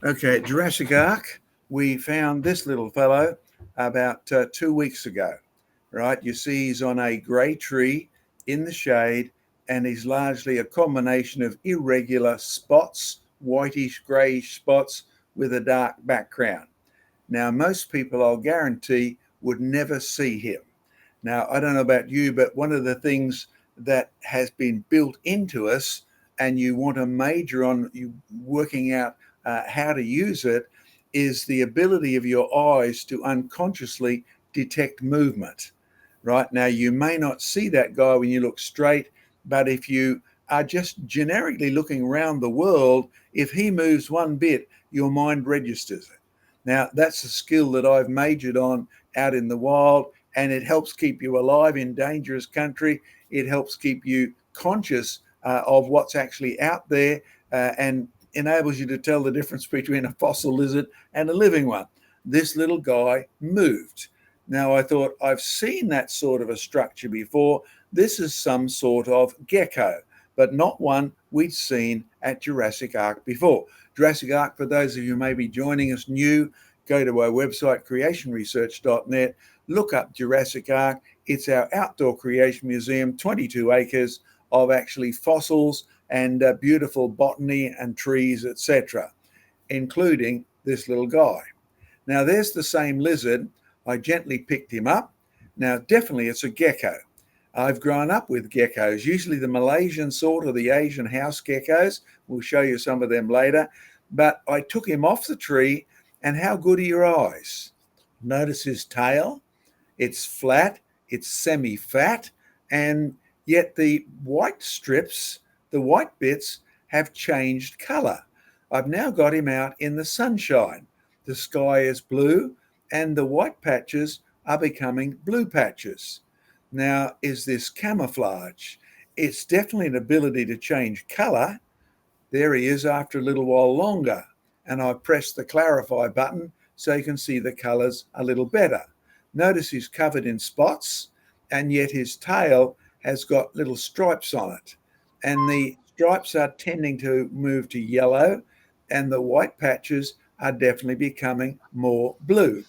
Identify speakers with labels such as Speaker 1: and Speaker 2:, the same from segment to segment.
Speaker 1: Okay, Jurassic Ark, we found this little fellow about 2 weeks ago, right? You see, he's on a grey tree in the shade, and he's largely a combination of irregular spots, whitish, greyish spots with a dark background. Now, most people, I'll guarantee, would never see him. Now, I don't know about you, but one of the things that has been built into us, and you want to major on you working out how to use it, is the ability of your eyes to unconsciously detect movement. Right now, you may not see that guy when you look straight, but if you are just generically looking around the world, if he moves one bit, your mind registers it. Now, that's a skill that I've majored on out in the wild, and it helps keep you alive in dangerous country. It helps keep you conscious of what's actually out there and enables you to tell the difference between a fossil lizard and a living one. This little guy moved. Now, I thought, I've seen that sort of a structure before. This is some sort of gecko, but not one we'd seen at Jurassic Ark before. Jurassic Ark, for those of you who may be joining us new, go to our website, creationresearch.net, look up Jurassic Ark. It's our outdoor creation museum, 22 acres of actually fossils and beautiful botany and trees, etc., including this little guy. Now, there's the same lizard. I gently picked him up. Now, definitely it's a gecko. I've grown up with geckos, usually the Malaysian sort or the Asian house geckos. We'll show you some of them later. But I took him off the tree, and how good are your eyes? Notice his tail. It's flat, it's semi-fat, and yet the white strips, the white bits, have changed color. I've now got him out in the sunshine. The sky is blue, and the white patches are becoming blue patches. Now, is this camouflage? It's definitely an ability to change color. There he is after a little while longer. And I press the clarify button so you can see the colors a little better. Notice he's covered in spots, and yet his tail has got little stripes on it. And the stripes are tending to move to yellow, and the white patches are definitely becoming more blue.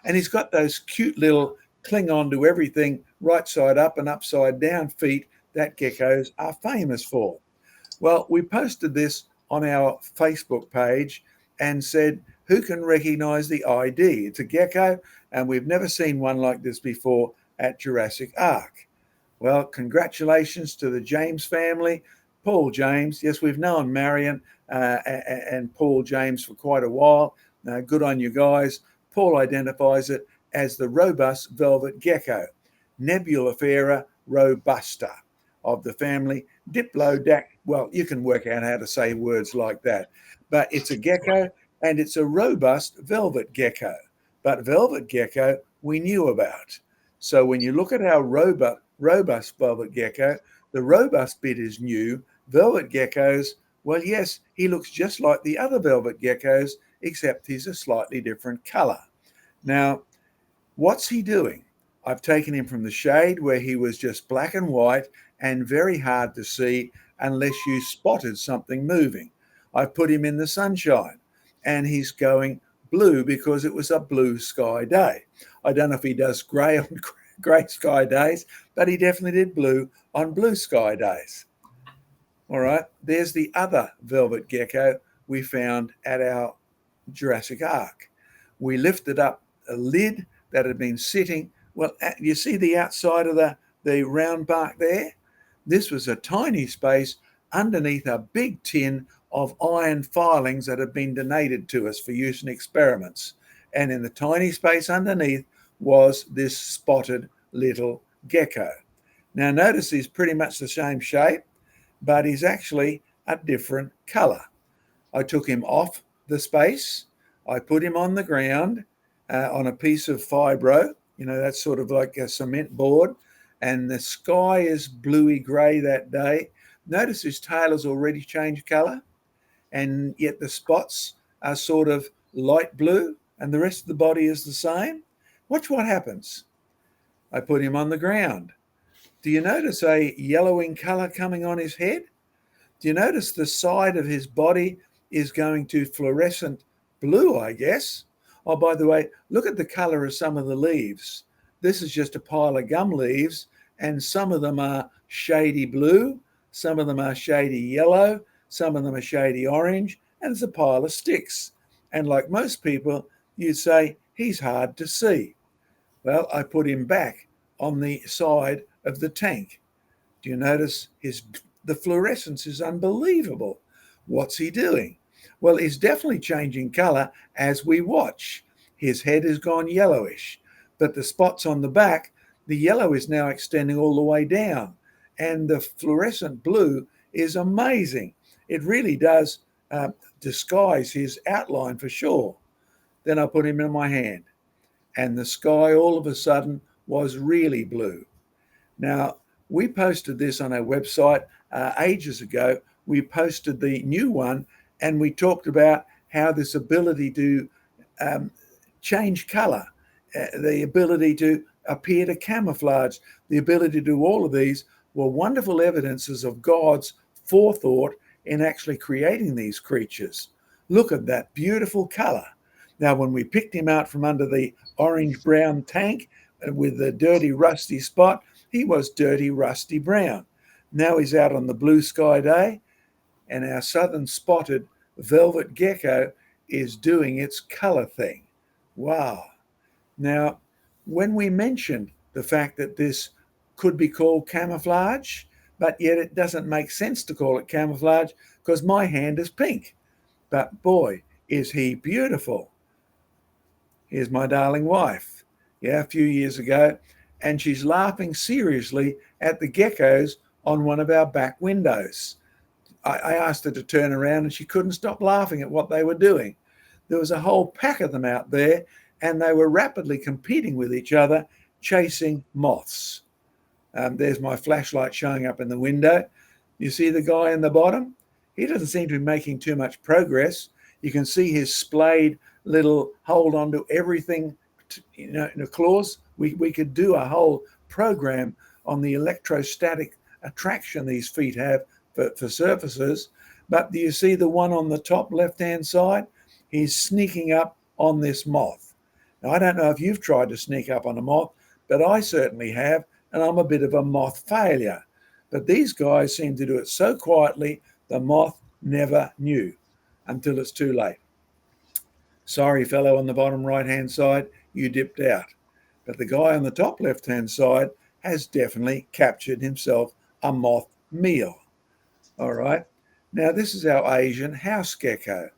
Speaker 1: And he's got those cute little cling on to everything right side up and upside down feet that geckos are famous for. Well, we posted this on our Facebook page and said, who can recognize the ID? It's a gecko, and we've never seen one like this before at Jurassic Ark. Well, congratulations to the James family. Paul James, yes, we've known Marion and Paul James for quite a while. Good on you guys. Paul identifies it as the robust velvet gecko, Nebulifera robusta, of the family Diplodac. Well, you can work out how to say words like that, but it's a gecko, and it's a robust velvet gecko. But velvet gecko we knew about. So when you look at our robust velvet gecko, the robust bit is new. Velvet geckos, well, yes, he looks just like the other velvet geckos, except he's a slightly different color. Now, what's he doing? I've taken him from the shade where he was just black and white and very hard to see unless you spotted something moving. I've put him in the sunshine, and he's going blue because it was a blue sky day. I don't know if he does grey on grey sky days, but he definitely did blue on blue sky days. All right, there's the other velvet gecko we found at our Jurassic Ark. We lifted up a lid that had been sitting. Well, you see the outside of the round bark there? This was a tiny space underneath a big tin of iron filings that had been donated to us for use in experiments. And in the tiny space underneath was this spotted little gecko. Now, notice he's pretty much the same shape, but he's actually a different color. I took him off the space. I put him on the ground on a piece of fibro, that's sort of like a cement board, and the sky is bluey grey that day. Notice his tail has already changed colour, and yet the spots are sort of light blue, and the rest of the body is the same. Watch what happens. I put him on the ground. Do you notice a yellowing colour coming on his head? Do you notice the side of his body is going to fluorescent blue, I guess. Oh, by the way, look at the color of some of the leaves. This is just a pile of gum leaves, and some of them are shady blue, some of them are shady yellow, some of them are shady orange, and it's a pile of sticks. And like most people, you'd say, he's hard to see. Well, I put him back on the side of the tank. Do you notice the fluorescence is unbelievable? What's he doing? Well, he's definitely changing color as we watch. His head has gone yellowish, but the spots on the back, the yellow is now extending all the way down, and the fluorescent blue is amazing. It really does disguise his outline for sure. Then I put him in my hand, and the sky all of a sudden was really blue. Now, we posted this on our website ages ago. We posted the new one, and we talked about how this ability to change color, the ability to appear to camouflage, the ability to do all of these were wonderful evidences of God's forethought in actually creating these creatures. Look at that beautiful color. Now, when we picked him out from under the orange-brown tank with the dirty, rusty spot, he was dirty, rusty brown. Now he's out on the blue sky day, and our southern spotted velvet gecko is doing its color thing. Wow. Now, when we mentioned the fact that this could be called camouflage, but yet it doesn't make sense to call it camouflage because my hand is pink. But boy, is he beautiful. Here's my darling wife, a few years ago, and she's laughing seriously at the geckos on one of our back windows. I asked her to turn around, and she couldn't stop laughing at what they were doing. There was a whole pack of them out there, and they were rapidly competing with each other, chasing moths. There's my flashlight showing up in the window. You see the guy in the bottom? He doesn't seem to be making too much progress. You can see his splayed little hold on to everything, in the claws. We could do a whole program on the electrostatic attraction these feet have for surfaces. But do you see the one on the top left-hand side? He's sneaking up on this moth. Now, I don't know if you've tried to sneak up on a moth, but I certainly have, and I'm a bit of a moth failure. But these guys seem to do it so quietly, the moth never knew until it's too late. Sorry, fellow on the bottom right-hand side, you dipped out. But the guy on the top left-hand side has definitely captured himself a moth meal. All right. Now, this is our Asian house gecko.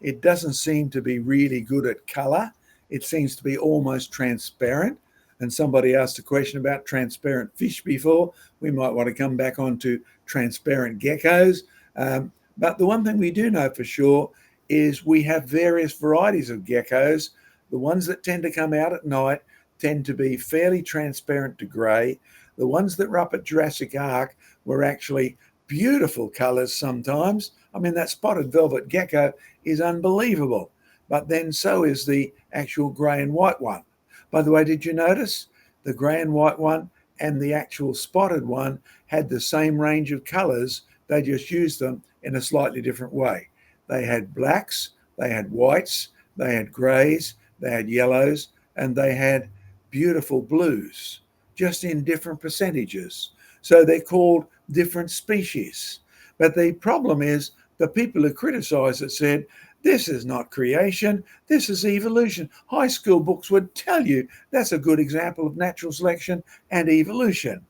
Speaker 1: It doesn't seem to be really good at color. It seems to be almost transparent. And somebody asked a question about transparent fish before. We might want to come back on to transparent geckos. But the one thing we do know for sure is we have various varieties of geckos. The ones that tend to come out at night tend to be fairly transparent to grey. The ones that were up at Jurassic Ark were actually beautiful colors sometimes. I mean, that spotted velvet gecko is unbelievable. But then so is the actual grey and white one. By the way, did you notice the grey and white one and the actual spotted one had the same range of colors? They just used them in a slightly different way. They had blacks, they had whites, they had greys, they had yellows, and they had beautiful blues, just in different percentages. So they're called different species. But the problem is the people who criticized it said, this is not creation, this is evolution. High school books would tell you that's a good example of natural selection and evolution.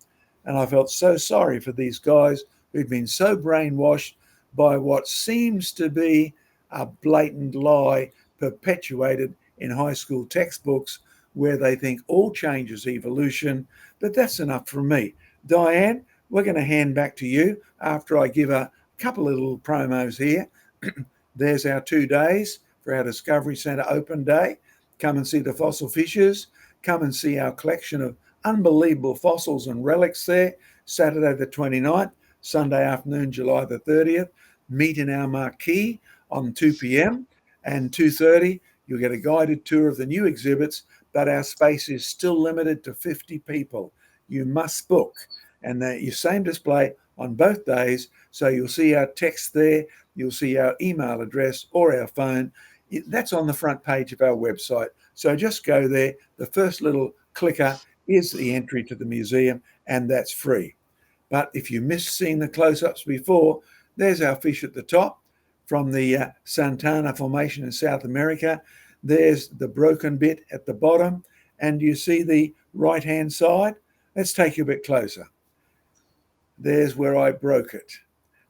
Speaker 1: And I felt so sorry for these guys who'd been so brainwashed by what seems to be a blatant lie perpetuated in high school textbooks where they think all change is evolution. But that's enough from me. Diane, we're going to hand back to you after I give a couple of little promos here. There's our 2 days for our Discovery Centre open day. Come and see the fossil fishes. Come and see our collection of unbelievable fossils and relics there. Saturday the 29th, Sunday afternoon, July the 30th. Meet in our marquee on 2 p.m. and 2:30. You'll get a guided tour of the new exhibits, but our space is still limited to 50 people. You must book. And the same display on both days. So you'll see our text there. You'll see our email address or our phone. That's on the front page of our website. So just go there. The first little clicker is the entry to the museum, and that's free. But if you missed seeing the close-ups before, there's our fish at the top from the Santana Formation in South America. There's the broken bit at the bottom, and you see the right-hand side. Let's take you a bit closer. There's where I broke it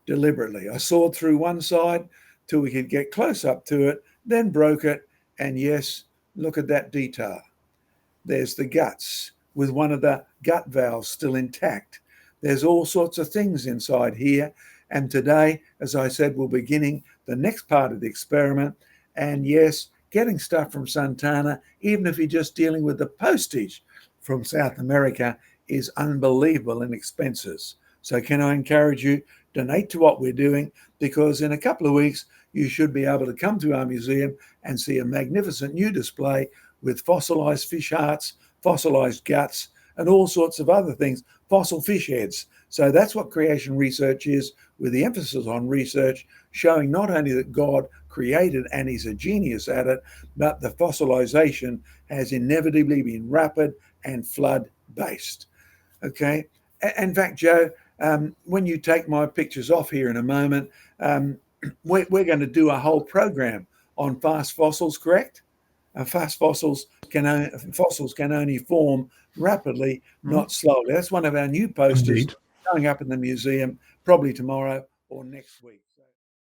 Speaker 1: deliberately. I sawed through one side till we could get close up to it, then broke it, and yes, look at that detail. There's the guts with one of the gut valves still intact. There's all sorts of things inside here. And today, as I said, we're beginning the next part of the experiment. And yes, getting stuff from Santana, even if you're just dealing with the postage from South America, is unbelievable in expenses. So can I encourage you, donate to what we're doing, because in a couple of weeks, you should be able to come to our museum and see a magnificent new display with fossilized fish hearts, fossilized guts, and all sorts of other things, fossil fish heads. So that's what creation research is, with the emphasis on research, showing not only that God created and he's a genius at it, but the fossilization has inevitably been rapid and flood-based. Okay? In fact, Joe, when you take my pictures off here in a moment, we're going to do a whole program on fast fossils, correct? Fast fossils can only form rapidly, not slowly. That's one of our new posters
Speaker 2: Indeed.
Speaker 1: going up in the museum probably tomorrow or next week.